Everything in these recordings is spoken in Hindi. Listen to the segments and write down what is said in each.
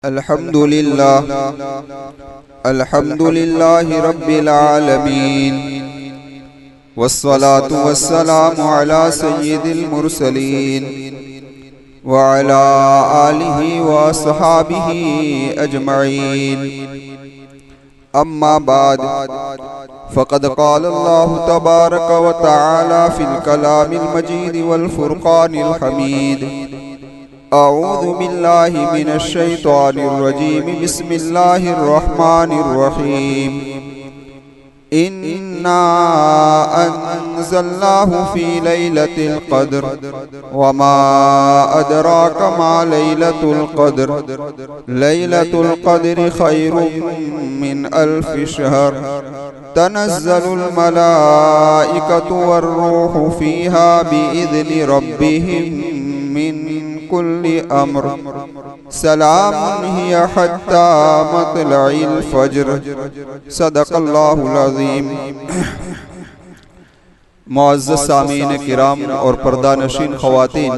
अल्हम्दुलिल्लाह अल्हम्दुलिल्लाहि रब्बिल आलमीन वस्सलातु वस्सलामु अला सय्यिदिल मुरसलीन व अला आलिहि व अस्हाबिहि अजमईन। अम्मा बाद फ़क़द क़ाल अल्लाहु तबारक व तआला फ़िल कलामिल मजीद वल फ़ुरक़ानिल हमीद। अऊज़ु बिल्लाहि मिनश शैतानिर रजीम। बिस्मिल्लाहिर रहमानिर रहीम। इन्ना अंज़लनाहु फ़ी लैलतिल क़द्र वमा अदराका मा लैलतुल क़द्र। लैलतुल क़द्रि खैरुम मिन अल्फ़ि शहर। तनज़्ज़लुल मलाइकतु वर्रूहु फ़ीहा बिइज़्नि रब्बिहिम मिन कुल्लि अम्र। सलामुन हिय हत्ता मतलइल फ़ज्र। सदक़ल्लाहुल अज़ीम। मुअज़्ज़ज़ सामीन किराम और पर्दानशीन ख़वातीन,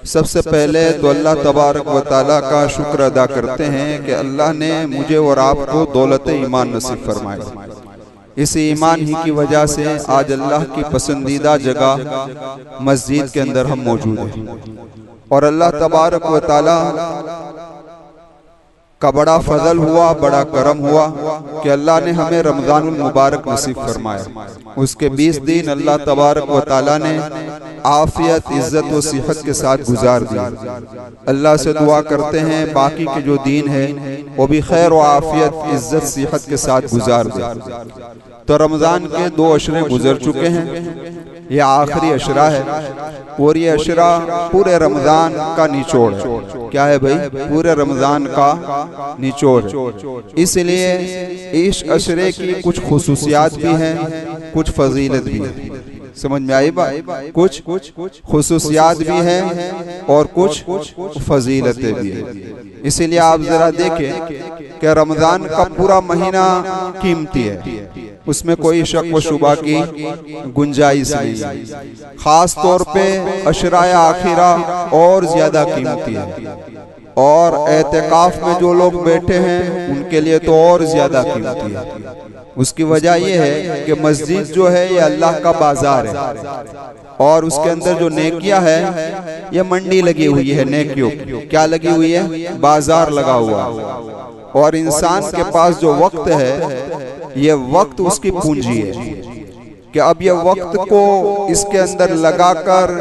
सबसे पहले तो अल्लाह तबारक व तआला का शुक्र अदा करते हैं कि अल्लाह ने मुझे और आपको दौलत ईमान नसीब फरमाई। इस ईमान ही की वजह से आज अल्लाह की पसंदीदा जगह मस्जिद के अंदर हम मौजूद हैं और अल्लाह तबारक व तआला का बड़ा फजल हुआ, बड़ा करम हुआ कि अल्लाह ने हमें रमज़ानुल मुबारक नसीब फरमाया। उसके 20 दिन अल्लाह तबारक व तआला ने आफियत, इज्जत व सेहत के साथ गुजार दिया। अल्लाह से दुआ करते हैं बाकी के जो दिन है वो भी खैर व आफियत, इज्जत, सेहत के साथ गुजार दे। तो रमज़ान के 2 अशरे गुजर चुके हैं, ये आखिरी अशरा है और ये अशरा पूरे रमज़ान का निचोड़ है। क्या है भाई? पूरे रमज़ान का निचोड़ है। इसलिए इस अशरे की कुछ खुसूसियात भी हैं, कुछ फजीलत भी है। समझ में आई बात? कुछ खुसूसियात भी हैं और कुछ फजीलतें भी हैं। इसीलिए आप जरा देखें कि रमज़ान का पूरा महीना कीमती है, उसमें कोई शक व शुबा की गुंजाइश नहीं। खास तौर पे अशराए आखिरा और ज्यादा कीमती है और एतकाफ में जो लोग बैठे हैं उनके लिए तो और ज्यादा कीमती है। उसकी वजह यह है कि मस्जिद जो है ये अल्लाह का बाजार है और उसके अंदर जो नेकियां है ये मंडी लगी हुई है नेकियों की। क्या लगी हुई है? बाजार लगा हुआ। और इंसान के पास जो वक्त है ये वक्त उसकी पूंजी है कि अब ये वक्त को इसके अंदर लगाकर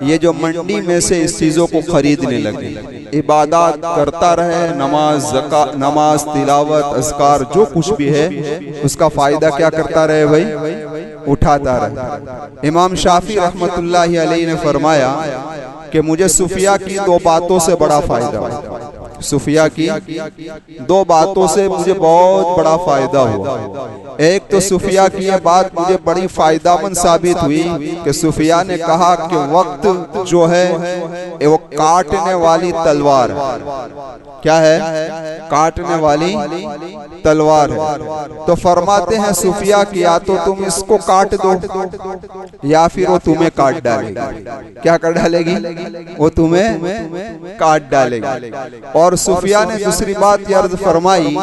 ये जो मंडी में से इस चीजों को खरीदने लगे, इबादत करता रहे, नमाज, तिलावत, अज़कार जो कुछ भी है उसका फायदा क्या करता रहे भाई? उठाता रहे। इमाम शाफी रहमतुल्लाहि अलैहि ने फरमाया कि मुझे सुफिया की 2 बातों से बड़ा फायदा हुआ। सुफिया की 2 बातों से मुझे बहुत बड़ा फायदा हुआ। एक तो सुफिया की यह बात मुझे बड़ी फायदामंद साबित हुई कि सुफिया ने कहा कि वक्त जो है वो काटने वाली तलवार है। क्या है? काटने वाली तलवार है। तो फरमाते हैं सुफिया की या तो तुम इसको काट दो या फिर वो तुम्हें काट डालेगी। क्या कर डालेगी? वो तुम्हें काट डालेगी। और सुफिया ने दूसरी बात ये अर्ज फरमाई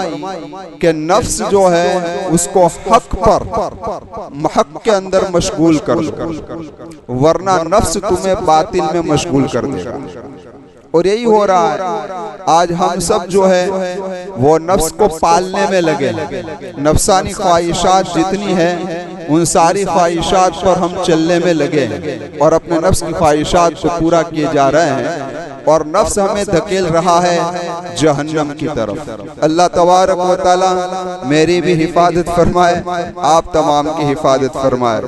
कि नफ्स जो है उसको हक पर, हक के अंदर मशगूल कर दो वरना नफ्स तुम्हें बातिल में मशगूल कर देगा। और यही हो रहा है आज। हम सब जो है वो नफ्स को पालने में लगे। नफ्सानी ख्वाहिशात जितनी हैं उन सारी ख्वाहिशात पर हम चलने में लगे और अपने नफ्स की ख्वाहिशात को पूरा किए जा रहे हैं और नफ्स हमें धकेल रहा है जहन्नम की तरफ। अल्लाह तबारक व तआला मेरी भी हिफाजत फरमाए, आप तमाम की हिफाजत फरमाए।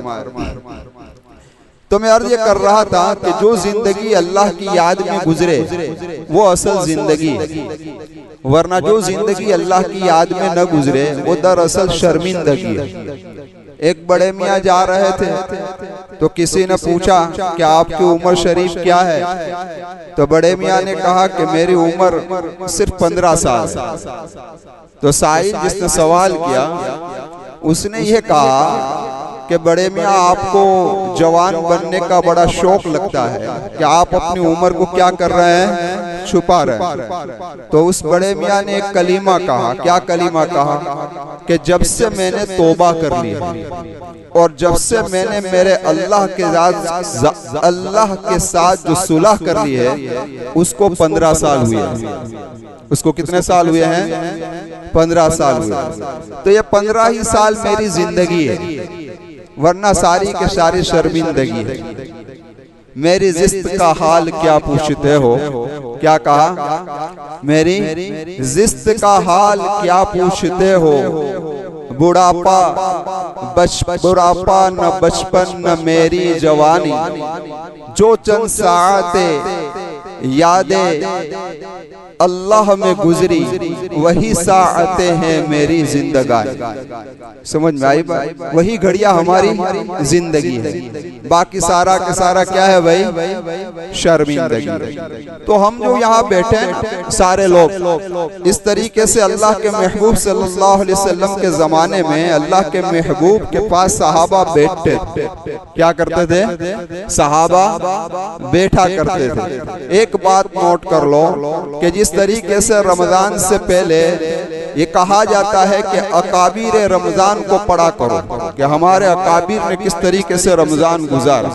तो मैं अर्ज ये कर रहा था कि जो जिंदगी अल्लाह की याद में गुजरे वो असल जिंदगी है, वरना जो जिंदगी अल्लाह की याद में न गुजरे वो दरअसल शर्मिंदगी है। एक बड़े मियाँ जा रहे थे तो किसी ने पूछा कि आपकी उम्र शरीफ क्या है? तो बड़े मियाँ ने कहा कि मेरी उम्र सिर्फ 15 साल है। तो साहिल जिसने सवाल किया उसने ये कहा कि बड़े मियाँ आपको जवान बनने का बड़ा शौक लगता है कि आप अपनी उम्र को क्या कर रहे हैं? छुपा रहे। तो उस बड़े मियाँ ने एक कलीमा कहा। क्या कलीमा कहा? कि जब से मैंने तौबा कर ली और जब से मैंने मेरे अल्लाह के साथ जो सुलह कर ली है उसको 15 साल हुए हैं। उसको कितने साल हुए हैं? 15 साल हुए। तो ये 15 ही साल मेरी जिंदगी है, वरना सारी के सारी शर्मिंदगी है। मेरी जिस्त का हाल क्या पूछते हो? क्या कहा? मेरी जिस्त का हाल क्या पूछते हो? बुढ़ापा न बचपन न मेरी जवानी, जो चंद साआतें यादें अल्लाह में गुजरी वही साआतें हैं मेरी जिंदगानी। समझ में आई बात? वही घड़ियां हमारी जिंदगी है, बाकी सारा के सारा क्या है भाई? शर्मिंदगी। तो हम जो यहाँ बैठे सारे लोग इस तरीके से अल्लाह के महबूब सल्लल्लाहु अलैहि वसल्लम के जमाने में अल्लाह के महबूब के पास सहाबा बैठते थे। क्या करते थे? सहाबा बैठा करते थे। एक बात नोट कर लो कि जिस तरीके से रमजान से पहले ये कहा जाता है कि अकाबीर रमजान को पढ़ा करो, कि हमारे अकाबीर ने किस तरीके से रमजान गुजारा,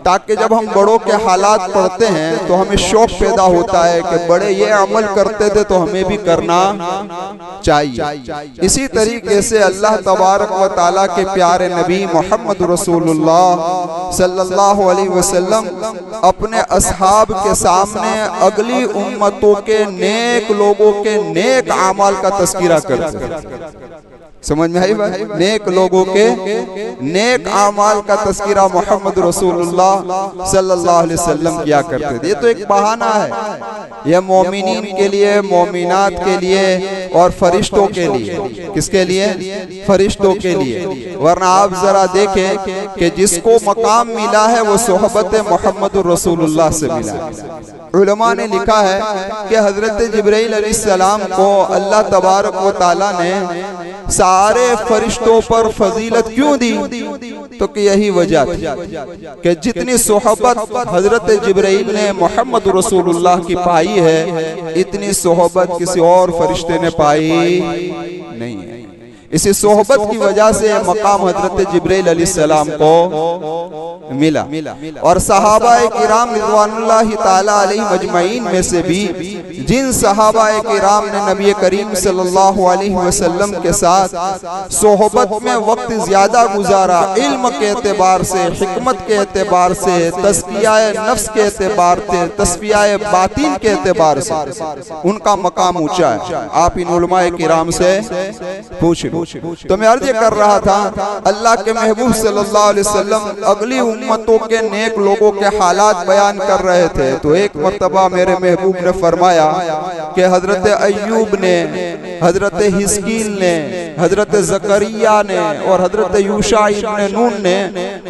ताकि जब हम बड़ों के हालात पढ़ते हैं तो हमें शौक पैदा होता है कि बड़े ये अमल करते थे तो हमें भी करना चाहिए। इसी तरीके से अल्लाह तबारक व तआला के प्यारे नबी मोहम्मद रसूलुल्लाह सल्लल्लाहु अलैहि वसल्लम अपने असहाब के सामने अगली उम्मतों के नेक लोगों के नेक अमाल का तस्कीरा करते हैं। समझ में आई बात? नेक लोगों के नेक आमाल का तस्कीरा मोहम्मद रसूलुल्लाह सल्लल्लाहु अलैहि वसल्लम किया करते थे। ये तो एक बहाना है, यह मोमिनीन के लिए, मोमिनात के लिए और फरिश्तों के लिए। किसके लिए? फरिश्तों के लिए। वरना आप जरा देखें कि जिसको मकाम मिला है वो सोहबत मोहम्मद रसूलुल्लाह से मिला है। उलमा ने लिखा है कि हजरत जिब्राइल अलैहिस्सलाम को अल्लाह तबारक व तआला ने सारे फरिश्तों पर फजीलत क्यों दी? तो कि यही वजह थी कि जितनी सोहबत हजरत जिब्राइल ने मोहम्मद रसूलुल्लाह की पाई है, इतनी सोहबत किसी और फरिश्ते ने पाई नहीं है। इसी सोहबत की वजह से मकाम हजरत जिब्राइल अलैहिस्सलाम को मिला। और सहाबाए किराम रिज़वानुल्लाहि ताला अलैहि मजमईन में से भी जिन सहाबाए किराम ने नबी करीम सल्लल्लाहु अलैहि वसल्लम के साथ सोहबत में वक्त ज्यादा गुजारा, इल्म के एतबार से, हिकमत के एतबार से, तस्कियाए नफ्स के एतबार से, तस्कियाए बातिन के एतबार से उनका मकाम ऊंचा है। आप इन उलमाए किराम से पूछ लो। तो मैं अर्ज कर रहा था, अल्लाह के महबूब सल्लल्लाहु अलैहि वसल्लम अगली उम्मतों के नेक लोगों के हालात बयान कर रहे थे। तो एक मर्तबा मेरे महबूब ने फरमाया कि हजरत अय्यूब ने, हजरत हिस्कील ने, हजरत जकरिया ने और हजरत यूशा इब्न नून ने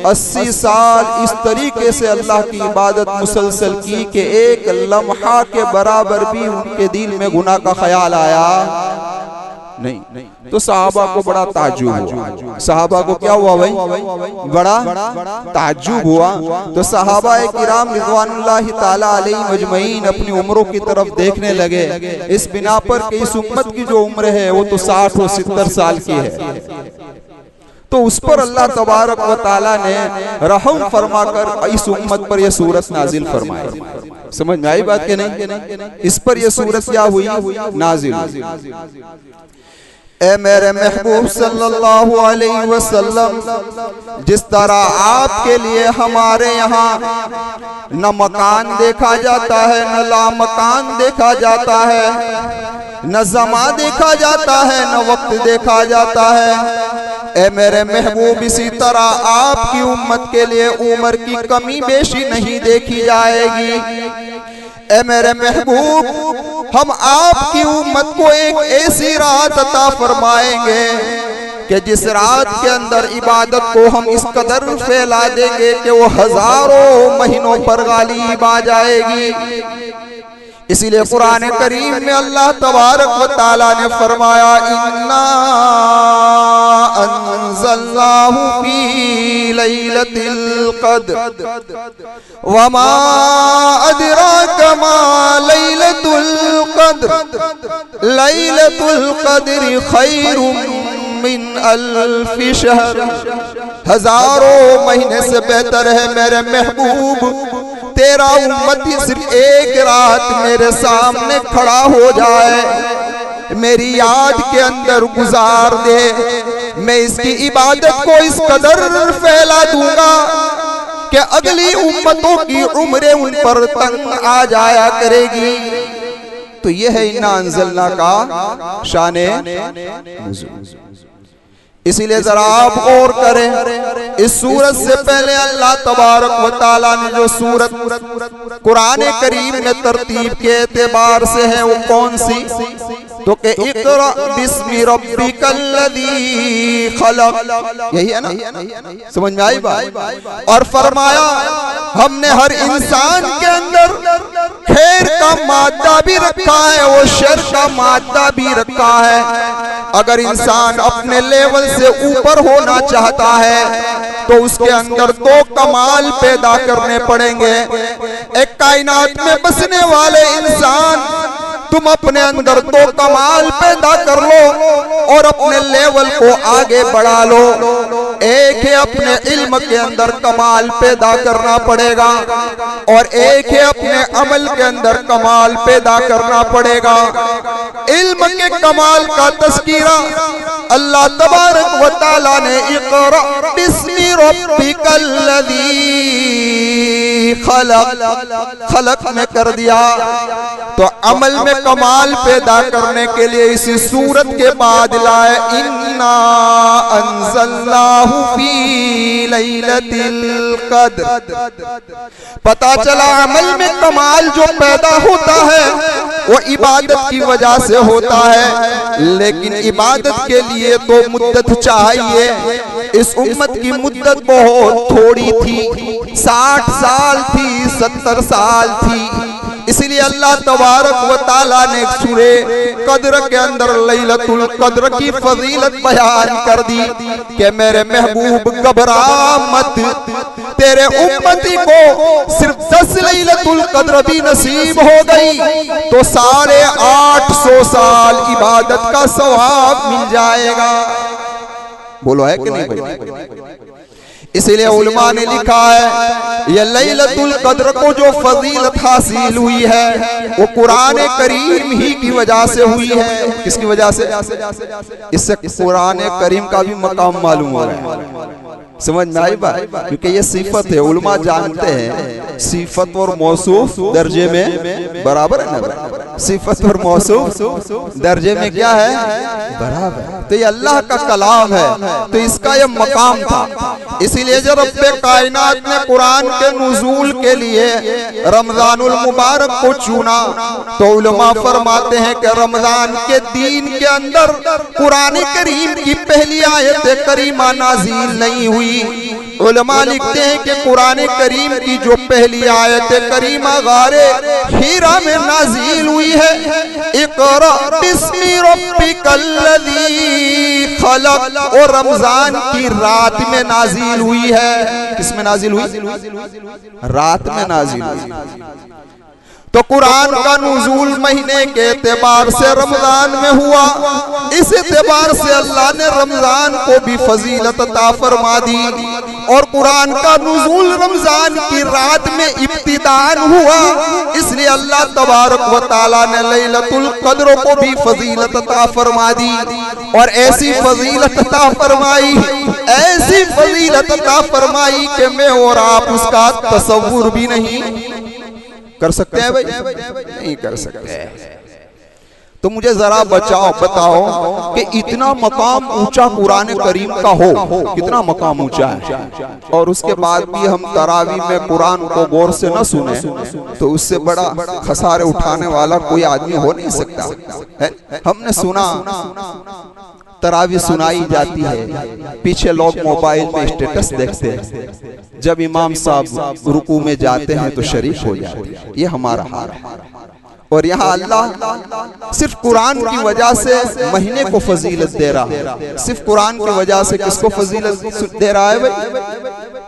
80 साल इस तरीके से अल्लाह की इबादत मुसलसल की कि एक लम्हा के बराबर भी उनके दिल में गुनाह का ख्याल आया नहीं। तो सहाबा को बड़ा ताज्जुब हुआ। सहाबा को क्या हुआ भाई? बड़ा ताज्जुब हुआ। तो सहाबाए किराम रिज़वानुल्लाहि ताला अलैहि मजमईन अपनी उम्रों की तरफ देखने लगे, इस बिना पर कि इस उम्मत की जो उम्र है वो तो 60 और 70 साल की है। तो उस पर अल्लाह तबारक व तआला ने रहम फरमाकर इस उम्मत पर यह सूरत नाजिल फरमाई। समझ में आई बात के नहीं? इस पर यह सूरत क्या हुई? नाजिल। ए मेरे महबूब सल्लल्लाहु अलैहि वसल्लम, जिस तरह आपके लिए हमारे यहाँ न मकान देखा जाता है, न लामकान देखा जाता है, न ज़मा देखा जाता है, न वक्त देखा जाता है, ए मेरे महबूब इसी तरह आपकी उम्मत के लिए उम्र की कमी बेशी नहीं देखी जाएगी। ए मेरे महबूब, हम आपकी उम्मत को एक ऐसी रात अता फरमाएंगे कि जिस रात के अंदर इबादत को हम इस कदर फैला देंगे कि वो हजारों महीनों पर गालिब आ जाएगी। इसीलिए कुरान करीम में अल्लाह तबारक व तआला ने फरमाया, इन्ना अंज़लनाहु फी लैलतिल क़द्र वमा अदराका मा लैलतुल क़द्र लैलतुल क़द्रि खैरुम मिन अल्फि शहर। हजारों महीने से बेहतर है मेरे महबूब तेरा उम्मती सिर्फ एक रात मेरे सामने खड़ा हो जाए, मेरी याद के अंदर गुजार दे। मैं इसकी इबादत को इस कदर फैला दूंगा कि अगली उम्मतों की उम्रें उन पर तंग आ जाया करेगी। तो यह है इन्ना अंज़लना का शाने नुज़ूल। इसीलिए जरा आप गौर करें, इस सूरत से पहले अल्लाह तबारक व तआला ने जो सूरत कुरान करीम में तरतीब के एतबार से है वो कौन सी, तो के इक़रा बिस्मि रब्बिकल्लज़ी खलक़, यही है ना, समझ में आई बात। और फरमाया हमने हर इंसान के अंदर खैर का मादा भी रखा है, वो शर का मादा भी रखा है। अगर इंसान अपने लेवल से ऊपर होना चाहता है तो उसके अंदर दो कमाल पैदा करने पड़ेंगे। एक कायनात में बसने वाले इंसान, तुम अपने अंदर दो कमाल पैदा कर लो और अपने लेवल को आगे बढ़ा लो। एक है अपने इल्म के अंदर कमाल पैदा करना पड़ेगा और एक है अपने अमल के अंदर कमाल पैदा करना पड़ेगा। इल्म के कमाल का तज़किरा अल्लाह तबारक व तआला ने इक़रा बिस्मि रब्बिकल्लज़ी खलक़ में कर दिया। तो अमल में कमाल पैदा करने के लिए इसी सूरत के बाद लाए इन्ना अंज़लनाहु फी लैलतिल क़द्र। पता चला अमल में कमाल जो पैदा होता है वो इबादत की वजह से होता है, लेकिन इबादत के लिए तो मुद्दत चाहिए। इस उम्मत की मुद्दत बहुत थोड़ी थी, 60 साल थी, 70 साल थी। इसलिए अल्लाह तबारक व तआला ने सूरे कद्र के अंदर लैलतुल कद्र की फजीलत बयान कर दी कि मेरे महबूब घबरा मत, तेरे उम्मती को सिर्फ 10 लैलतुल कद्र भी नसीब हो गई तो 850 साल इबादत का सवाब मिल जाएगा। बोलो है कि नहीं भाई? इसीलिए उलमा ने लिखा है ये लैलतुल कद्र को जो फजीलत हासिल हुई है वो कुरान करीम ही की वजह से हुई है। किसकी वजह से? इससे कुरान करीम का भी मकाम मालूम हो रहा है। समझ में आई बात? क्योंकि ये सिफत है, उलमा जानते हैं सिफत और मौसूफ दर्जे में बराबर है ना। सिफत और मौसूफ दर्जे में क्या है? बराबर। तो ये अल्लाह का कलाम है तो इसका ये मकाम था। इसीलिए जब रब्बे कायनात ने कुरान के नुज़ूल के लिए रमजानुल मुबारक को चुना तो उलमा फरमाते हैं कि रमजान के दीन के अंदर कुरान करीम की पहली आयत करीमा नाज़िल नहीं हुई। उलमा लिखते हैं कि कुरान करीम की जो पहली आयत करीमा गारे हीरा में नाज़िल हुई है, इक़रा बिस्मि रब्बिकल्लज़ी खलक़, और रमजान की रात में नाज़िल हुई है। किसमें नाज़िल हुई? रात में नाज़िल हुई। तो कुरान का नुज़ूल महीने के एतबार से रमजान में हुआ। इस एतबार से अल्लाह ने रमजान को भी फजीलत अता फरमा दी और कुरान का नुज़ूल रमजान की रात में इब्तिदान हुआ। इसलिए अल्लाह तबारक व तआला ने लैलतुल कद्र को भी फजीलत अता फरमा दी और ऐसी फजीलत अता फरमाई, ऐसी फजीलत अता फरमाई कि मैं और आप उसका तसव्वुर भी नहीं कर सकते हैं भाई, नहीं कर सकते। तो मुझे जरा बताओ कि इतना मकाम ऊंचा कुरान करीम का हो, कितना मकाम ऊंचा है, और उसके बाद भी हम तरावी में कुरान को गौर से न सुने तो उससे बड़ा खसारे उठाने वाला कोई आदमी हो नहीं सकता है। हमने सुना तरावी सुनाई जाती है, पीछे लोग मोबाइल में स्टेटस देखते हैं, जब इमाम साहब रुकू में जाते हैं तो शरीक हो जाते हैं। ये हमारा हाल है। और यहाँ अल्लाह सिर्फ कुरान की वजह से महीने को फजीलत दे रहा है। सिर्फ कुरान की वजह से किसको फजीलत दे रहा है भाई?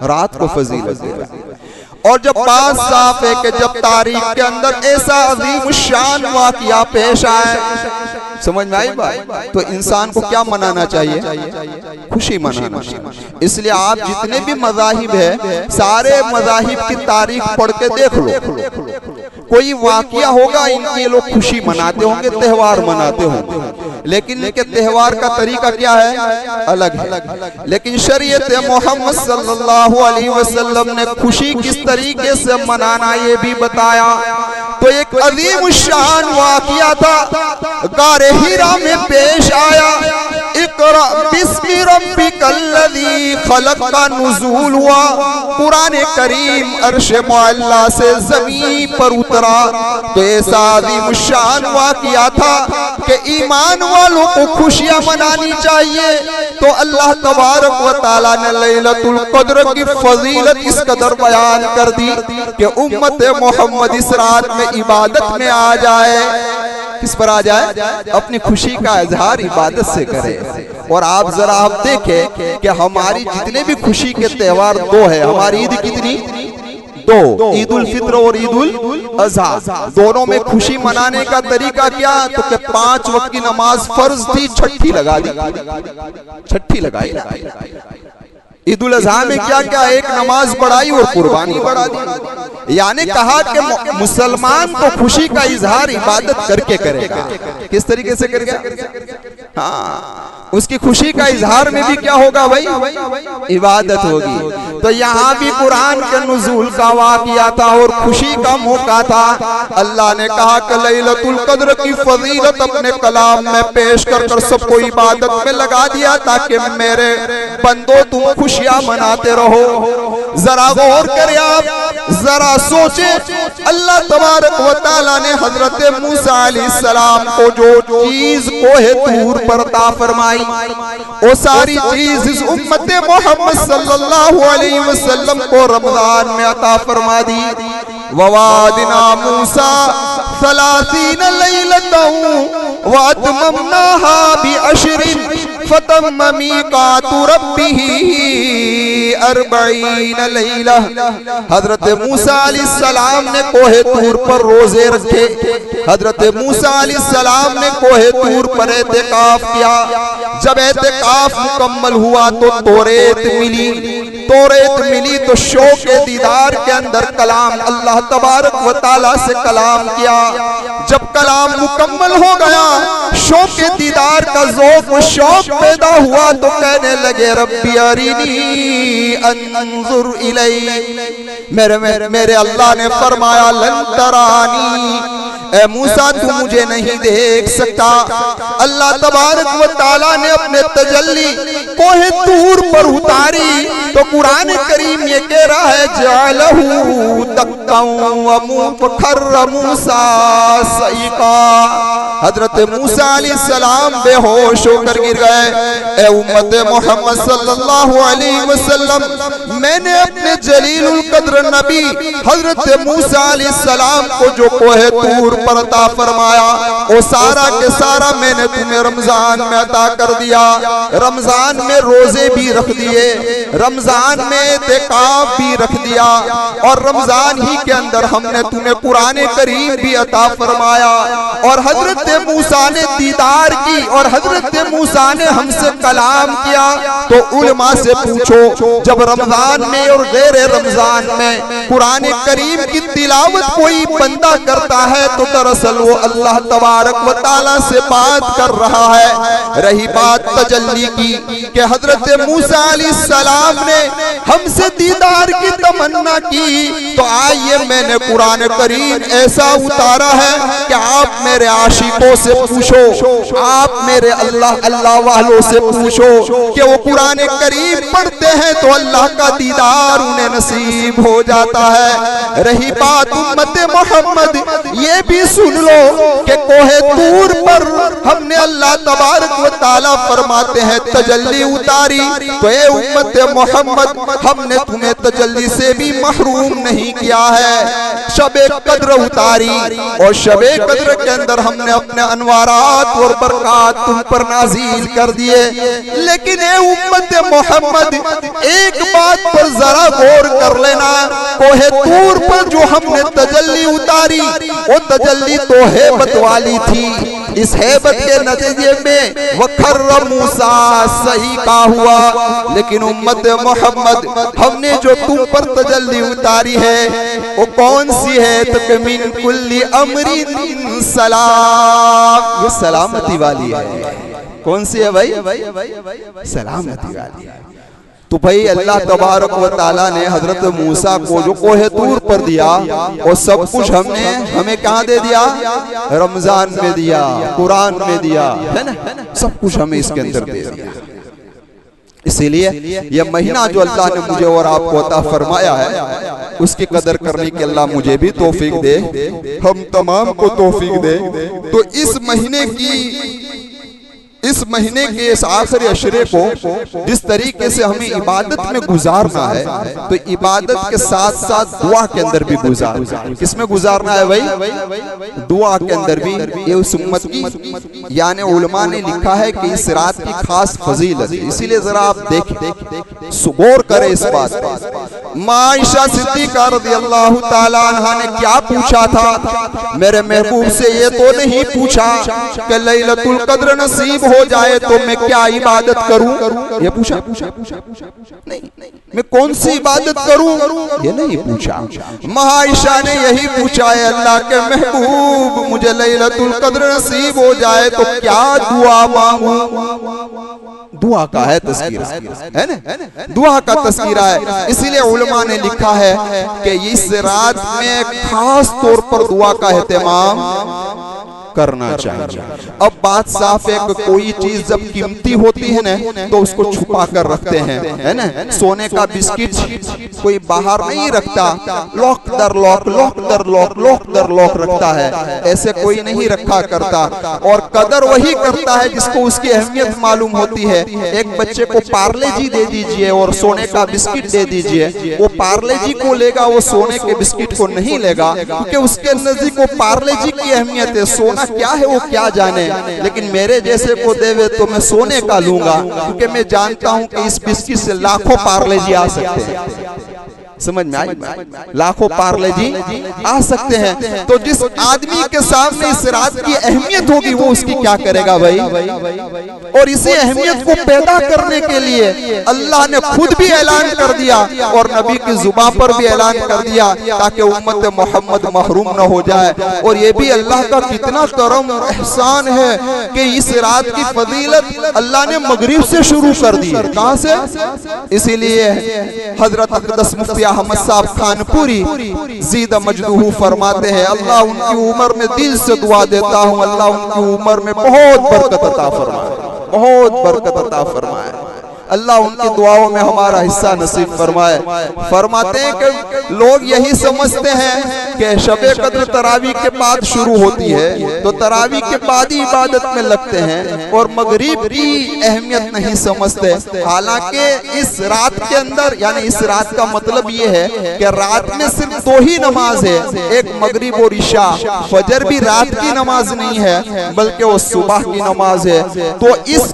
रात को फजीलत दे रहा है। और जब बात साफ है कि जब तारीख के अंदर ऐसा अजीम शान वाक़िया पेश आए, समझ में आई बात, तो इंसान को क्या मनाना चाहिए? खुशी मनाना चाहिए। इसलिए आप जितने भी मज़ाहिब है, सारे मज़ाहिब की तारीख पढ़ के देख लो, कोई वाक़िया होगा इनके लोग खुशी मनाते होंगे, त्यौहार मनाते होंगे, लेकिन इनके त्यौहार का तरीका क्या है? अलग है। लेकिन शरीयत मोहम्मद सल्लल्लाहु अलैहि वसल्लम ने खुशी किस तरीके से मनाना ये भी बताया। तो एक अजीम शान वाक़िया था, गारे हिरा में पेश आया। इक़रा बिस्मि रब्बिकल्लज़ी खलक़ का नुज़ूल हुआ। कुरान करीम अर्श मुअल्ला से ज़मीन पर उतरा। तो ऐसा अज़ीम शान वाक़िया था कि ईमान वालों को खुशियां मनानी चाहिए। तो अल्लाह तबारक व तआला ने लैलतुल क़द्र की फजीलत इस कदर बयान कर दी कि उम्मत मोहम्मद इस रात में इबादत में आ जाए। किस पर आ जाए? अपनी खुशी का इजहार इबादत से करे। और आप जरा आप देखें कि हमारी जितने भी खुशी के त्यौहार दो है। हमारी ईद कितनी? दो, ईद उल फित्र और ईद उल अज़हा। दोनों में खुशी मनाने का तरीका क्या? तो कि 5 वक्त की नमाज फर्ज थी, छठी लगा दी, छठी लगाई। ईद उल अज़हा में क्या क्या? एक नमाज बढ़ाई और कुर्बानी बढ़ा दी। यानी कहा कि मुसलमान तो खुशी का इजहार इबादत करके करेगा। किस तरीके से करेगा? हाँ, उसकी खुशी का इजहार में भी क्या होगा भाई? इबादत होगी। तो यहाँ भी कुरान के नुज़ूल का वाक़िया था और खुशी का मौका था। अल्लाह ने कहा कि लैलतुल क़द्र की फजीलत अपने कलाम में पेश कर कर सबको इबादत में लगा दिया, ताकि मेरे बंदो तुम खुशियां मनाते रहो। जरा गौर करें आप, जरा सोचे, अल्लाह तबारक व तआला ने हजरत मूसा अलैहिस्सलाम को जो चीज कोहे तूर पर अता फरमाई, वो सारी चीज इस उम्मत मोहम्मद सल्लल्लाहु अलैहि वसल्लम को रमजान में अता फरमा दी। ववादिना मूसा 30 लैलतन व अतममनाहा बिअशरिन फतम्म मीक़ातु रब्बिही 40 लैला। हजरत मूसा अलैहिस्सलाम ने कोहे तूर पर रोजे रखे। हजरत मूसा अलैहिस्सलाम ने कोहे तूर पर एतिकाफ किया। जब एतिकाफ मुकम्मल हुआ तो तौरेत मिली। तौरेत मिली तो शौक दीदार के अंदर कलाम अल्लाह तबारक व तआला से कलाम किया। जब कलाम मुकम्मल हो गया, शौक दीदार का ज़ौक़ व शौक पैदा हुआ, तो कहने लगे रब्बी अरिनी अंजुर इलैक। मेरे अल्लाह ने फरमाया लन तरानी, ए मूसा तू मुझे नहीं देख सकता। अल्लाह तबारक व तआला ने अपने तजल्ली कोहे तूर पर उतारी। तो कुरान करीम ये कह रहा है जअलहू दक्कन व फखर्र मूसा सईका। हजरत मूसा अलैहिस्सलाम बेहोश होकर गिर गए। ए उम्मत मोहम्मद सल्लल्लाहु अलैहि वसल्लम, मैंने अपने जलीलुल कद्र नबी हजरत मूसा अलैहिस्सलाम को जो कोहे तूर पर अता फरमाया, वो सारा के सारा मैंने तुम्हें रमजान में अता कर दिया। रमजान में रोजे भी रख दिए, रमजान में एतिकाफ भी रख दिया, और रमजान ही के अंदर हमने तुम्हें कुरान करीम भी अता फरमाया। और हजरत मूसा ने दीदार की और हजरत मूसा ने हमसे कलाम किया। तो उलमा से पूछो, जब रमजान में और गैर रमजान में कुरान करीम की तिलावत कोई बंदा करता है, तो दरअसल वो अल्लाह तबारक व तआला से बात कर रहा है। रही बात तजल्ली की कि हजरत मूसा अलैहिस्सलाम ने हमसे दीदार की तमन्ना की, तो आइए मैंने कुरान करीम ऐसा उतारा है कि आप मेरे आशिक आशिकों से पूछो, आप मेरे अल्लाह वालों से पूछो कि वो कुरान करीम पढ़ते हैं तो अल्लाह का दीदार उन्हें नसीब हो जाता है। रही बात उम्मत मोहम्मद, ये भी सुन लो कि कोहे तूर पर हमने अल्लाह तबारक व तआला फरमाते हैं तजल्ली उतारी, तो ए उम्मत मोहम्मद हमने तुम्हें तजल्ली से भी महरूम नहीं किया है। शबे कद्र उतारी और शबे कद्र के अंदर हमने अपने अनवारात और बरकात तुम पर नाज़िल कर दिए। लेकिन ए उम्मत मोहम्मद, एक बात पर जरा गौर कर लेना, कोहे तूर पर जो हमने तजल्ली उतारी वो तजल्ली तो हेबत वाली थी। इस हेबत के नतीजे में वखर्र मूसा सही का हुआ। लेकिन उम्मत मोहम्मद, हमने जो तुम पर तजल्ली उतारी है वो कौन सी है? तो मिन कुल्ली अमरिन सलाम, ये सलामती वाली है। कौन सी है भाई? सलामती वाली है। तो भाई अल्लाह तबारक व तआला ने हजरत मूसा को जो कोहे तूर पर दिया और सब कुछ हमने हमें कहाँ दे दिया? रमजान में दिया, कुरान में दिया, है ना, सब कुछ हमें इसके अंदर दे दिया। इसीलिए यह महीना जो अल्लाह ने मुझे और आपको अता फरमाया है उसकी कदर करने की अल्लाह मुझे भी तौफीक दे, हम तमाम को तौफीक दे। तो इस महीने के इस आखिरी अशरे को जिस तरीके से हमें इबादत में गुजारना है, तो इबादत के साथ साथ दुआ के अंदर भी गुजारना है। किसमें गुजारना है भाई? दुआ के अंदर भी। ये उस उम्मत की, यानी उलमा ने लिखा है कि इस रात की खास फजीलत है। इसीलिए जरा आप देखें, गौर करें इस बात पर। आयशा सिद्दीक़ा रज़ियल्लाहु ताला अन्हा ने क्या पूछा था? मेरे महबूब से ये तो नहीं पूछा कि लैलतुल कद्र नसीब हो जाए तो मैं क्या इबादत करूं? ये पूछा? नहीं। मैं कौन सी इबादत करूं? ये नहीं पूछा। आयशा ने यही पूछा है, अल्लाह के महबूब मुझे लैलतुल कद्र नसीब हो जाए तो क्या दुआ मांगूं? दुआ का है तस्कीरा, है ना, दुआ का तस्कीरा है। इसीलिए उलमा ने लिखा है कि इस रात में खास तौर पर दुआ का एहतमाम करना चाहिए। अब बात साफ है कि कोई चीज जब कीमती होती है ना तो उसको छुपा कर रखते हैं, है ना। सोने का बिस्किट कोई बाहर नहीं रखता, लॉक दर लॉक, लॉक दर लॉक, लॉक दर लॉक रखता है, ऐसे कोई नहीं रखा करता। और कदर वही करता है जिसको उसकी अहमियत मालूम होती है। एक बच्चे को पार्ले जी दे दीजिए और सोने का बिस्किट दे दीजिए, वो पार्ले जी को लेगा, वो सोने के बिस्किट को नहीं लेगा, क्योंकि उसके नजदीक वो पार्ले जी की अहमियत है। सोना क्या है वो क्या जाने, लेकिन मेरे जैसे को देवे तो मैं सोने का लूंगा, क्योंकि मैं जानता हूं कि इस बिस्किट से लाखों पार्ले जी आ सकते हैं। समझ में आई? लाखों पार्ले जी आ सकते हैं। तो जिस आदमी के सामने इस रात की अहमियत होगी वो उसकी क्या करेगा भाई? और इसी अहमियत को पैदा करने के लिए अल्लाह ने खुद भी ऐलान कर दिया और नबी की जुबान पर भी ऐलान कर दिया ताकि उम्मत मोहम्मद महरूम न हो जाए। और ये भी अल्लाह का कितना करम और एहसान है कि इस रात की फजीलत अल्लाह ने मगरिब से शुरू कर दी। कहां से? इसीलिए हजरत अक़दस मुफ्ती अहमद साहब खानपुरी ज़ीद मजदूहू फरमाते हैं, अल्लाह उनकी उम्र में दिल से दुआ देता हूँ, अल्लाह उनकी उम्र में बहुत बरकत अता फरमाए, बहुत बरकत अता फरमाए। अल्लाह उनकी दुआओं में हमारा हिस्सा नसीब फरमाए। फरमाते हैं कि लोग यही समझते हैं कि शबे कद्र तरावी के बाद शुरू होती है, तो तरावी के बाद ही इबादत में लगते हैं और मगरिब की अहमियत नहीं समझते। हालांकि इस रात के अंदर, यानी इस रात का मतलब ये है कि रात में सिर्फ दो ही नमाज है, एक मगरिब और इशा। फजर भी रात की नमाज नहीं है बल्कि वो सुबह की नमाज है। तो इस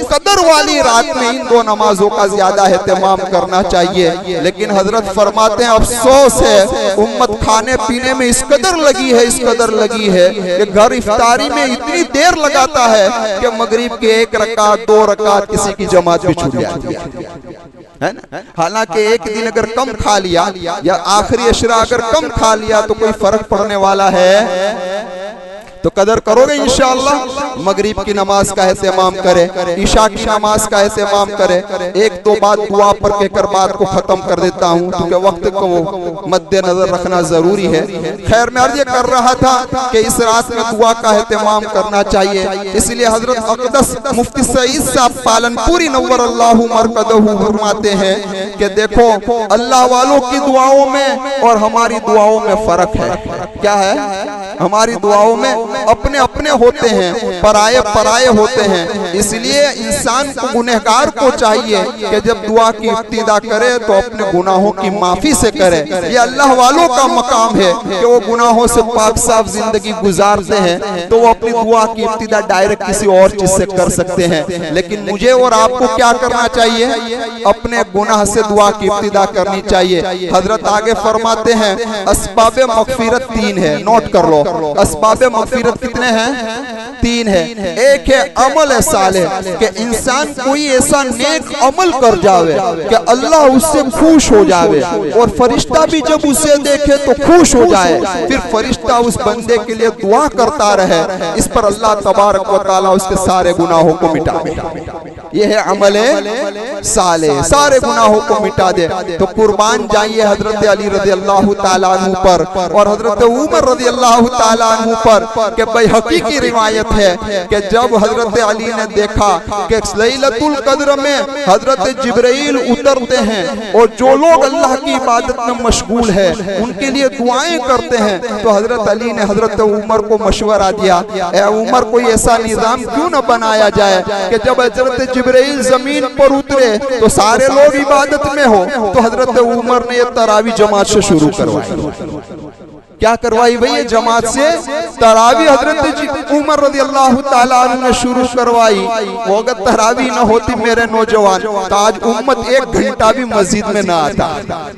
कदर वाली रात में इन दो नमाजों का ज्यादा एहतमाम करना चाहिए। लेकिन हजरत फरमाते हैं अफसोस है उम्मत खाने पीने में इस कदर लगी है, इस कदर लगी है कि घर इफ्तारी में इतनी देर लगाता है कि मगरिब के 1 रकात 2 रकात किसी की जमात भी छूट जाती है ना। हालांकि एक दिन अगर कम खा लिया या आखिरी अशरा अगर कम खा लिया तो कोई फर्क पड़ने वाला है? तो कदर करोगे इंशाअल्लाह। मगरिब की नमाज का एहतमाम करे, ईशा की नमाज का एहतमाम करे। एक दो बात दुआ पर कहकर बात को खत्म कर देता हूँ क्योंकि वक्त को मद्देनजर रखना जरूरी है। खैर मैं अर्ज कर रहा था कि इस रात में दुआ का एहतमाम करना चाहिए, इसलिए हजरत अक़दस मुफ्ती सईद साहब पालनपुरी नव्वर अल्लाहु मरकदहू फरमाते हैं कि देखो अल्लाह वालों की दुआओं में और हमारी दुआओं में फर्क है। क्या है? हमारी दुआओं में अपने अपने होते हैं, पराये पराये होते हैं। इसलिए इंसान को गुनहगार को चाहिए कि जब दुआ की इब्तिदा करे तो अपने गुनाहों की माफी से करे। ये अल्लाह वालों का मकाम है कि वो गुनाहों से पाक साफ जिंदगी गुजारते हैं, तो वो अपनी दुआ की इब्तिदा डायरेक्ट किसी और चीज से कर सकते हैं। लेकिन मुझे और आपको क्या करना चाहिए? अपने गुनाह से दुआ की इब्तिदा करनी चाहिए। हजरत आगे फरमाते हैं अस्बाब मगफिरत 3 है, नोट कर लो। अस्बाब मगफिरत कितने हैं? 3 है। एक है अमल सालेह कि इंसान कोई ऐसा नेक अमल कर जावे कि अल्लाह उससे खुश हो जावे और फरिश्ता भी जब उसे देखे तो खुश हो जाए, फिर फरिश्ता उस बंदे के लिए दुआ करता रहे, इस पर अल्लाह तबारक व तआला उसके सारे गुनाहों को मिटावे। ये है अमल सालेह, सारे गुनाहों को मिटा दे। तो कुर्बान जाइए हजरत अली रज़ी अल्लाह तआला अन्हु पर और हजरत उमर रज़ी अल्लाह तआला अन्हु पर कि बैहक़ी की रिवायत है कि जब हजरत अली ने देखा कि लैलतुल कद्र में हजरत जिब्राइल उतरते हैं और जो लोग अल्लाह की इबादत में मशगूल है उनके लिए दुआएं करते हैं, तो हजरत अली ने हजरत उमर को मशवरा दिया, ए उमर कोई ऐसा निजाम क्यों न बनाया जाए कि जब हजरत जिब्राइल जमीन पर उतरे तो सारे लोग इबादत में हो। तो हजरत उमर ने ये तरावी जमात से शुरू करवाई। क्या करवाई भाई? ये जमात से तरावी हजरत उमर रज़ी अल्लाह तआला अन्हु ने शुरू करवाई। वो अगर तरावी न होती मेरे नौजवान तो आज उम्मत 1 घंटा भी मस्जिद में ना आता।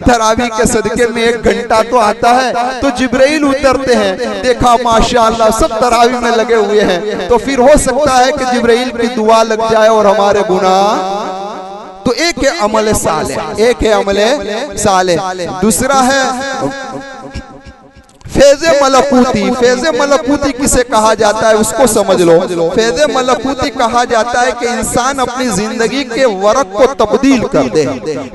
तरावी के सदके में 1 घंटा तो आता है। तो जिब्राइल उतरते हैं, देखा माशाअल्लाह सब तरावी में लगे हुए हैं, तो फिर हो सकता है कि जिब्राइल की दुआ लग जाए और हमारे गुनाह। तो एक है अमल सालेह, एक है अमल सालेह। दूसरा है फैज़े मलकूती। फैज़े मलकूती किसे कहा जाता है उसको समझ लो। फैज़े मलकूती कहा जाता है कि इंसान अपनी जिंदगी के वरक को तब्दील कर दे।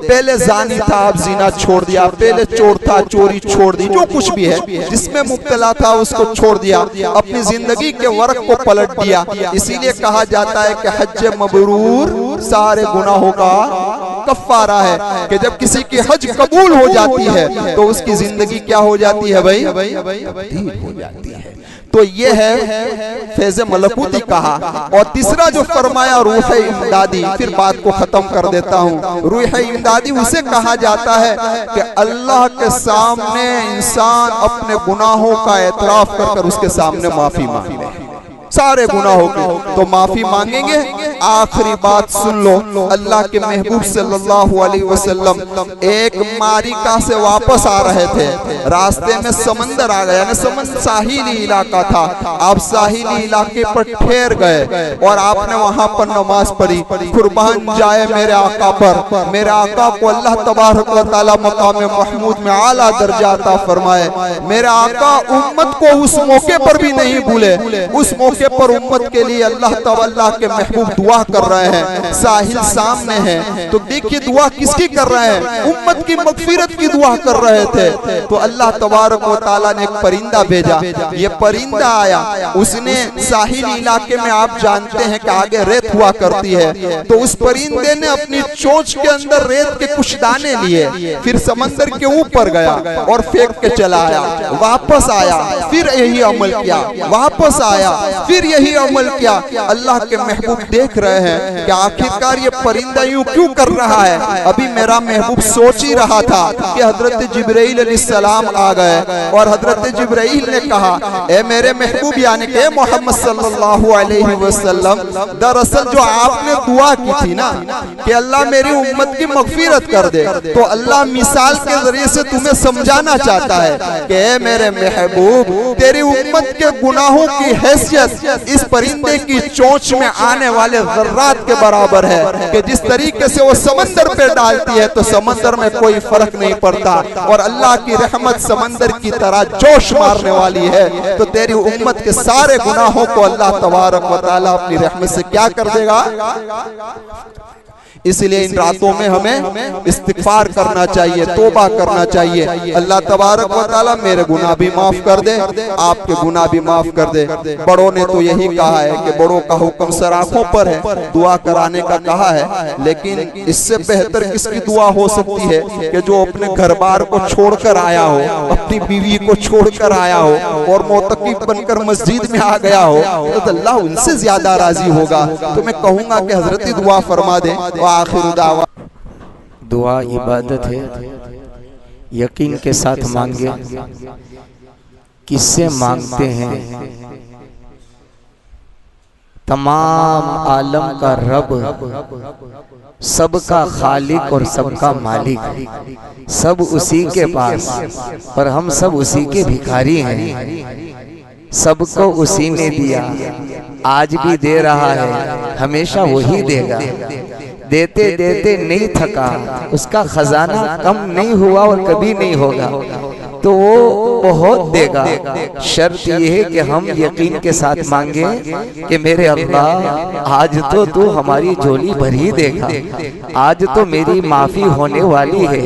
पहले जानी था, अब जीना छोड़ दिया, पहले चोर था, चोरी छोड़ दी, जो कुछ भी है जिसमें मुब्तला था उसको छोड़ दिया, अपनी जिंदगी के वरक को पलट दिया। इसीलिए कहा जाता है कि हज मबरूर सारे गुनाहों का कफ़ारा है कि जब किसी की हज कबूल हो जाती है तो उसकी जिंदगी क्या हो जाती है भाई? तब्दील हो जाती है। तो ये है फैज़े मलकूती कहा। और तीसरा जो फरमाया रूह इमदादी, फिर बात को खत्म कर देता हूँ। रूह इमदादी उसे कहा जाता है कि अल्लाह के सामने इंसान अपने गुनाहों का एतराफ कर उसके सामने माफी मांगे, सारे गुनाहों की तो माफी मांगेंगे। आखिरी बात सुन लो, अल्लाह के महबूब सल्लल्लाहु अलैहि वसल्लम एक मारिका से वापस आ रहे थे, रास्ते में समंदर आ गया, समंदर साहिली इलाका था। आप साहिली इलाके पर ठहर गए और आपने वहां पर नमाज पढ़ी। कुर्बान जाए मेरे आका पर, मेरे आका को अल्लाह तबारक व तआला मकाम महमूद में आला दर्जा अता फरमाए। मेरे आका उम्मत को उस मौके पर भी नहीं भूले, उस मौके पर उम्मत के लिए अल्लाह तआला के महबूब दुआ कर रहे हैं, साहिल सामने है। तो देखिए दुआ किसकी कर रहे हैं? उम्मत की मगफिरत की दुआ कर रहे थे। तो अल्लाह तबारक व तआला ने एक परिंदा भेजा। ये परिंदा आया, उसने साहिल इलाके में आप जानते हैं कि आगे रेत हुआ करती है, तो उस परिंदे ने अपनी चोंच के अंदर रेत के कुछ दाने लिए, फिर समंदर के ऊपर गया और फेंक के चला आया, वापस आया, फिर यही अमल किया, वापस आया, फिर यही अमल किया। अल्लाह के महबूब देख रहे हैं कि आखिरकार ये परिंदा यूं क्यों कर रहा है। अभी मेरा महबूब सोच ही रहा था कि हजरत जिब्राइल अलैहिस्सलाम आ गए और हजरत जिब्राइल ने कहा, ए मेरे महबूब यानी कि मोहम्मद सल्लल्लाहु अलैहि वसल्लम, दरअसल जो आपने दुआ की थी ना कि अल्लाह मेरी उम्मत की मगफिरत कर दे, तो अल्लाह मिसाल के जरिए से तुम्हें समझाना चाहता है कि ए मेरे महबूब, तेरी उम्मत के गुनाहों की हैसियत इस परिंदे की चोंच में आने वाले ज़र्रात के बराबर है कि जिस तरीके से वो समंदर पे डालती है तो समंदर में कोई फर्क नहीं पड़ता। और अल्लाह की रहमत समंदर की तरह जोश मारने वाली है। तो तेरी उम्मत के सारे गुनाहों को अल्लाह तबारक व तआला अपनी रहमत से क्या कर देगा। इसलिए इन रातों में हमें इस्तिग़फ़ार करना चाहिए, तौबा करना चाहिए। अल्लाह तबारक व तआला मेरे गुनाह भी माफ कर दे, आपके गुनाह भी माफ कर दे। बड़ों ने तो यही कहा है कि बड़ों का हुक्म सर आंखों पर है, दुआ कराने का कहा है। लेकिन इससे बेहतर किसकी दुआ हो सकती है कि जो अपने घर बार को छोड़कर आया हो, अपनी बीवी को छोड़कर आया हो और मोतक़िफ़ बनकर मस्जिद में आ गया हो, तो अल्लाह उनसे ज्यादा राजी होगा। तो मैं कहूँगा कि हजरती दुआ फरमा दे। दुआ इबादत है, यकीन के साथ मांगे। किससे मांगते हैं? तमाम आलम का रब, सबका खालिक और सबका मालिक, सब उसी के पास, पर हम सब उसी के भिखारी हैं। सबको उसी ने दिया, आज भी दे रहा है, हमेशा वही देगा। देते देते नहीं थका, उसका खजाना कम नहीं हुआ और कभी नहीं होगा, तो वो बहुत देगा। शर्त यह है कि हम यकीन के साथ मांगे कि मेरे अल्लाह आज तो तू हमारी झोली भर ही देगा, आज तो मेरी माफी होने वाली है,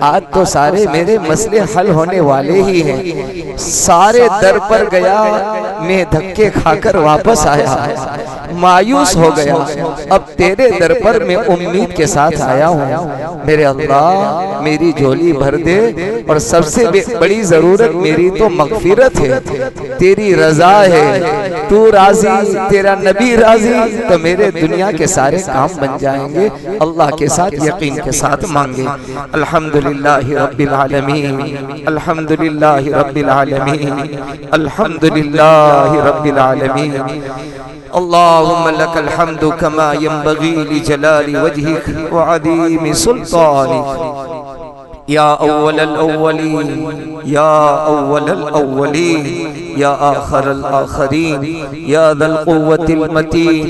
आज तो सारे मेरे मसले हल होने वाले ही हैं। सारे दर पर गया, मैं धक्के खाकर वापस आया, मायूस हो गया। अब तेरे दर पर मैं उम्मीद के साथ आया हूँ। मेरे अल्लाह मेरी झोली भर दे, और सबसे बड़ी जरूरत मेरी तो मगफिरत है, तेरी रजा है। तू राजी, तेरा नबी राजी, तो मेरे दुनिया के सारे काम बन जाएंगे। अल्लाह के साथ यकीन के साथ मांगे। अल्हम्दुलिल्लाहि रब्बिल आलमीन, अल्हम्दुलिल्लाहि रब्बिल आलमीन, अल्हम्दुलिल्लाहि रब्बिल आलमीन। अल्लाहुम्मा लकल हम्दु कमा यंबगी लिजलाली वजहिक व अज़ीम सुल्तानिक। या अव्वलल अव्वलीन, या अव्वलल अव्वलीन, या आखिरल आखिरीन, या ज़ल क़ुव्वतिल मतीन,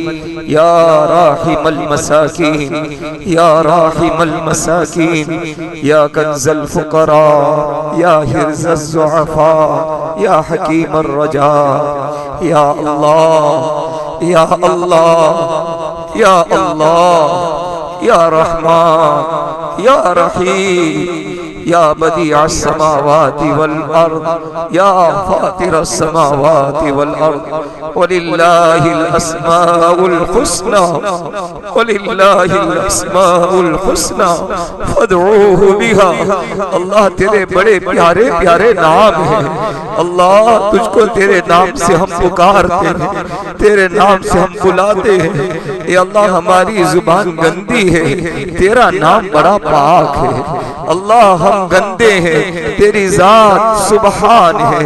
या राहिमल मसाकीन, या राहिमल मसाकीन, या कंज़ल फ़ुक़रा, या हिर्ज़ल ज़ुअफ़ा, या हकीमर रजा। या अल्लाह, या अल्लाह, या अल्लाह, या रहमान, या रहीम, या बदीअस समावाति वल अर्द, या फातिरस समावाति वल अर्द, वलिल्लाहिल अस्माउल हुस्ना, वलिल्लाहिल अस्माउल हुस्ना फदऊहु बिहा। अल्लाह तेरे बड़े प्यारे प्यारे नाम हैं। अल्लाह तुझको तेरे नाम से हम पुकारते हैं, तेरे नाम से हम बुलाते हैं। ये अल्लाह हमारी जुबान गंदी है, तेरा नाम बड़ा पाक है। अल्लाह हम गंदे हैं, तेरी जात सुबहान है।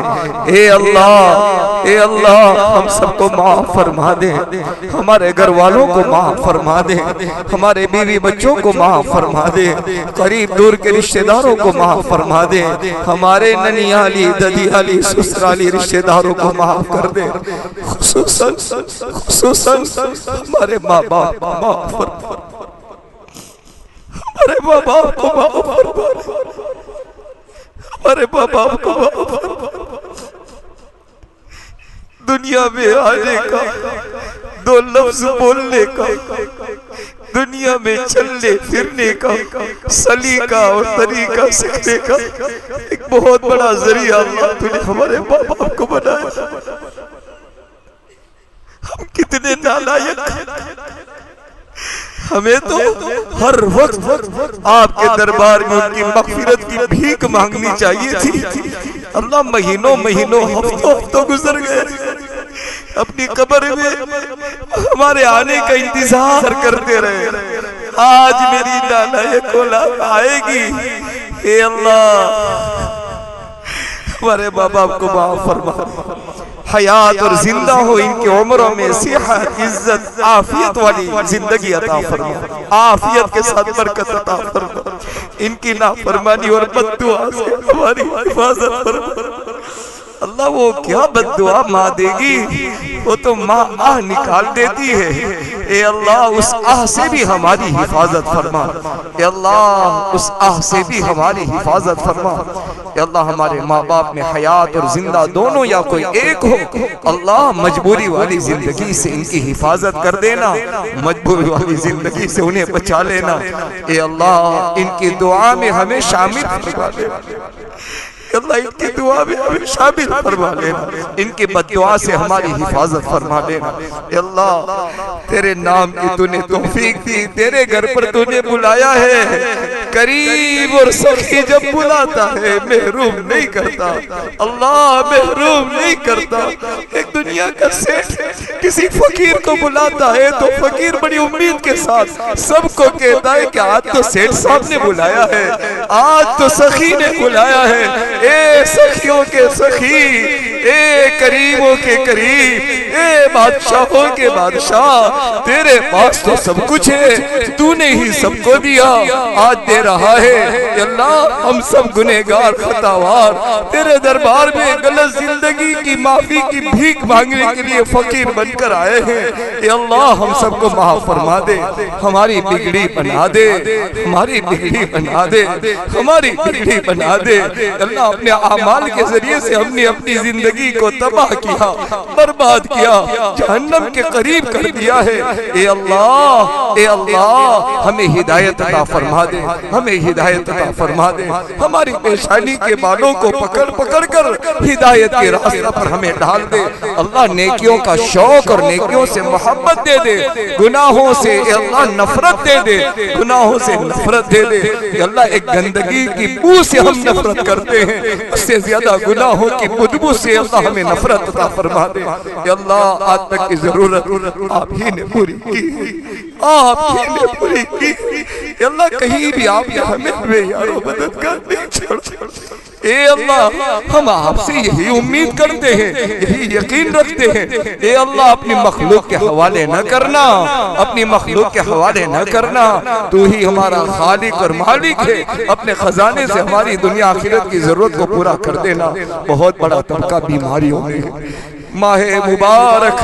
ए अल्लाह, ए अल्लाह हम सबको माफ फरमा दे, हमारे घर वालों को माफ फरमा दे, हमारे बीवी बच्चों को माफ फरमा दे, करीब दूर के रिश्तेदारों को माफ फरमा दे, हमारे ननियाली ददियाली ससुराली रिश्तेदारों को माफ कर दे, खुसूसन हमारे माँ बाप को माफ फरमा, हमारे माँ बाप को माफ फरमा, हमारे माँ बाप को माफ फरमा। दुनिया में आने का, दो लफ्ज बोलने का, दुनिया में चलने फिरने का सलीका और तरीका सीखने का एक बहुत बड़ा जरिया अल्लाह तूने हमारे माँ बाप को बनाया। हम कितने नालायक, हमें तो हर वक्त आपके दरबार में उनकी मग़फ़िरत की भीख मांगनी चाहिए थी। अल्लाह महीनों महीनों हफ्तों हफ्तों गुजर गए, अपनी कब्र में हमारे आने का इंतजार करते रहे। आज मेरी नालायक औलाद आएगी। हे अल्लाह हमारे माँ बाप को माफ फरमा, हयात और जिंदा हो इनकी उम्रों में सेहत इज्जत आफियत वाली जिंदगी अता फरमा, आफियत के साथ बरकत अता फरमा, इनकी नाफरमानी और बद्दुआ से हमारी हिफाजत फरमा। अल्लाह वो क्या बद्दुआ माँ देगी, वो तो माँ आह निकाल देती है। ए अल्लाह उस आह से भी हमारी हिफाजत फरमा, ए अल्लाह उस आह से भी हमारी हिफाजत फरमा। ए अल्लाह हमारे माँ बाप में हयात और जिंदा दोनों या कोई एक हो, अल्लाह मजबूरी वाली जिंदगी से इनकी हिफाजत कर देना, मजबूरी वाली जिंदगी से उन्हें बचा लेना। ए अल्लाह इनकी दुआ में हमें शामिल फरमा देना, अल्लाह इनकी दुआ में हमें शामिल फरमा लेना, इनकी बद्दुआ से हमारी हिफाजत फरमा लेना। अल्लाह तेरे नाम की तूने तौफीक दी, तेरे घर पर तूने बुलाया है, करीब और सखी जब बुलाता है महरूम नहीं करता, अल्लाह महरूम नहीं करता। एक दुनिया का सेठ किसी फकीर को बुलाता है तो फकीर बड़ी उम्मीद के साथ सबको कहता है कि आज तो सेठ साहब ने बुलाया है, आज तो सखी ने बुलाया है। ए सखियों के सखी, ए करीमों के करीब, ए बादशाहों के बादशाह, तेरे पास तो सब कुछ है, तूने ही सबको दिया, आज दे रहा है। अल्लाह हम सब गुनहगार खतावार तेरे दरबार में गलत जिंदगी की माफी की भीख मांगने के लिए फकीर बनकर आए हैं। ये अल्लाह हम सबको माफ फरमा दे, हमारी बिगड़ी बना दे, हमारी बिगड़ी बना दे, हमारी बिगड़ी बना दे। अल्लाह अपने आमाल के जरिए से हमने अपनी जिंदगी को तबाह किया, बर्बाद किया, जहन्नम के करीब कर दिया है। ए अल्लाह, ए अल्लाह हमें हिदायत अता फरमा दे, हमें हिदायत अता फरमा दे। हमारी पेशानी के बालों को पकड़ पकड़ कर हिदायत के रास्ते पर हमें डाल दे। अल्लाह नेकियों का शौक और नेकियों से मोहब्बत दे दे, गुनाहों से अल्लाह नफरत दे दे, गुनाहों से नफरत दे दे। अल्लाह एक गंदगी की बू से हम नफरत करते हैं, उससे ज्यादा गुनाहों की बदबू से अल्लाह हमें नफरत अता फरमा दे। अल्लाह आज तक की जरूरत आप ही ने पूरी की, आप ही ने पूरी की। अल्लाह कहीं भी आप हमें यारो मददगार नहीं छोड़। ए अल्लाह हम आपसे यही उम्मीद करते हैं, यही यकीन रखते हैं। ए अल्लाह अपनी मखलूक के हवाले न करना, अपनी मखलूक के हवाले न करना, तू ही हमारा खालिक और मालिक है। अपने खजाने से हमारी दुनिया आखिरत की जरूरत को पूरा कर देना। बहुत बड़ा तबका बीमारियों में, माहे मुबारक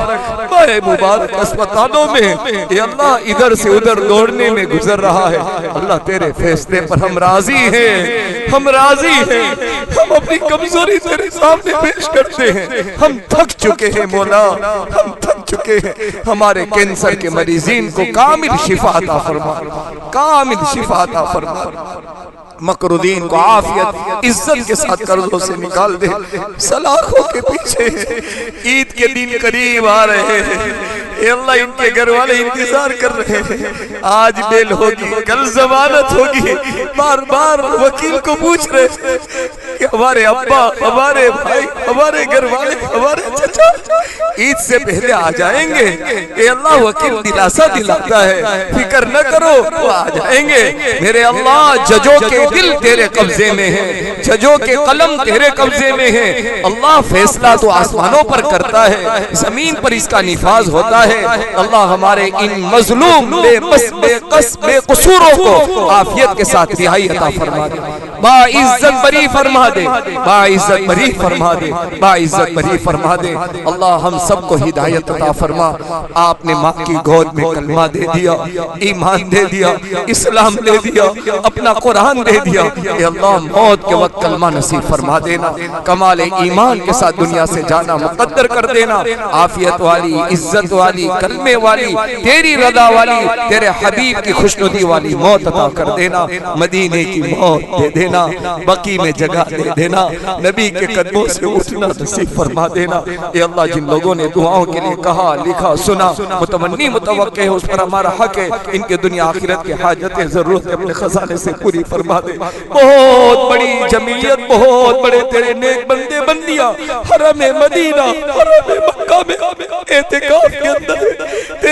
अस्पतालों में ये अल्लाह इधर से उधर दौड़ने में गुजर रहा है। अल्लाह तेरे फैसले पर हम राजी हैं, हम राजी हैं। हम अपनी कमजोरी तेरे सामने पेश करते हैं। हम थक चुके हैं मौला, हम थक चुके हैं। हमारे कैंसर के मरीजीन को कामिल शिफा अता फरमा, कामिल शिफा अता फरमा। मकरूदीन को आफियत इज्जत के साथ कर्जों से निकाल दे। सलाखों के पीछे ईद के दिन करीब आ रहे हैं। अल्लाह इनके घर वाले इंतजार कर रहे हैं। आज बेल होगी, कल जमानत होगी। बार बार वकील को पूछ रहे हैं कि हमारे अब्बा, हमारे भाई, हमारे घर वाले, हमारे चचा ईद से पहले आ जाएंगे। ये अल्लाह वकील दिलासा दिलाता है, फिक्र न करो वो आ जाएंगे। मेरे अल्लाह जजों के दिल तेरे कब्जे में है, जजों के कलम तेरे कब्जे में है। अल्लाह फैसला तो आसमानों पर करता है, जमीन पर इसका निफाज होता है। अल्लाह हमारे इन मजलूम बेबस बेकस बेकसूरों को आफियत के साथ रिहाई अता फरमा दे, बाइज्जत बरी फरमा दे, बाइज्जत बरी फरमा दे, बाइज्जत बरी फरमा दे। अल्लाह हम सबको हिदायत अता फरमा। आपने माँ की गोद में कलमा दे दिया, ईमान दे दिया, इस्लाम दे दिया, अपना कुरान दे दिया। अल्लाह मौत के वक्त कलमा नसीब फरमा देना, कमाल ईमान के साथ दुनिया से जाना मुकद्दर कर देना। आफियत वाली, इज्जत वाली, कलमे वाली, तेरी रदा वाली, तेरे हबीब की खुशनुदी वाली मौत अता कर देना। मदीने की मौत दे देना, बकी में जगह दे देना, नबी के कदमों से उठना नसीब फरमा देना। ये अल्लाह जिन लोगों ने दुआओं के लिए कहा, लिखा, सुना, मुतमन्नी मुतवक्के है, उस पर हमारा हक है। इनके दुनिया आखिरत की हाजतें जरूरत अपने खजाने से पूरी फरमा दे। बहुत बड़ी जमीयत, बहुत बड़े तेरे नेक बंदे बंदियां हरम मदीना, हरम मक्का में एतिकाफ के अंदर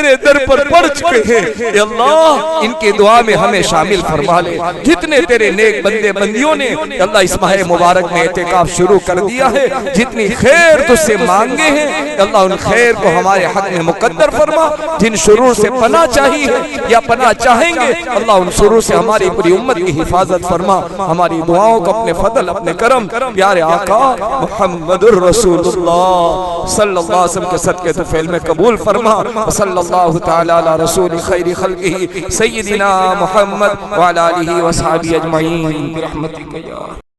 तेरे दर पर पड़ चुके हैं। अल्लाह इनकी दुआ में हमें शामिल फरमा ले। जितने तेरे नेक बंदे बंदियों ने अल्लाह इस माह मुबारक में एहतिकाफ शुरू कर दिया है, जितनी खैर तुझसे मांगे हैं अल्लाह उन खैर को हमारे हक में मुकद्दर फरमा। जिन शुरूर से पना चाहिए या पना चाहेंगे अल्लाह उन शुरूर से हमारी पूरी उम्मत की हिफाजत फरमा। हमारी दुआओं को अपने फजल अपने करम प्यारे आका मुहम्मदुर रसूलुल्लाह सल्लल्लाहु अलैहि वसल्लम के सदके तुफैल में कबूल फरमा। सल्लल्लाहु तआला अला रसूल खैर खल्क़िही सय्यिदिना मुहम्मद व अला आलिहि व सहाबिही अजमईन बिरहमतिका या